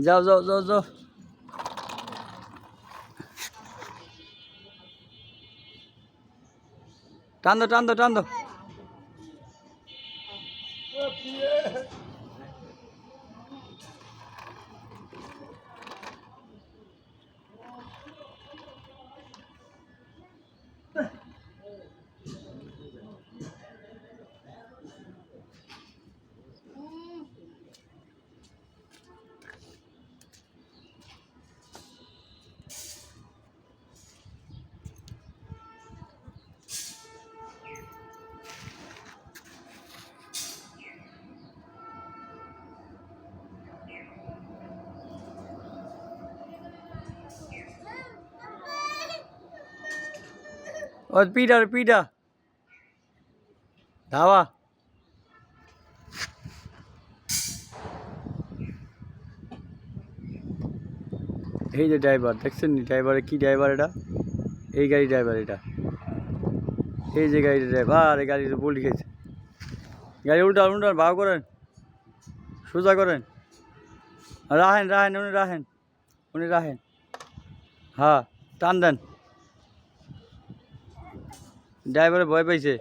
যাও যাও যাও যাও। টান দো টান দো টান দো। ও পিটা রে পিটা ধাওয়া। এই যে ড্রাইভার দেখছেন নি ড্রাইভারে কি ড্রাইভার এটা এই গাড়ি ড্রাইভার এটা এই যে গাড়ির ড্রাইভার এই গাড়ির বলি খেয়েছে গাড়ি উল্টান উল্টান ভাও করেন সোজা করেন রাহেন রাহেন উনি রাহেন হ্যাঁ টান দেন ড্রাইভারে ভয় পাইছে।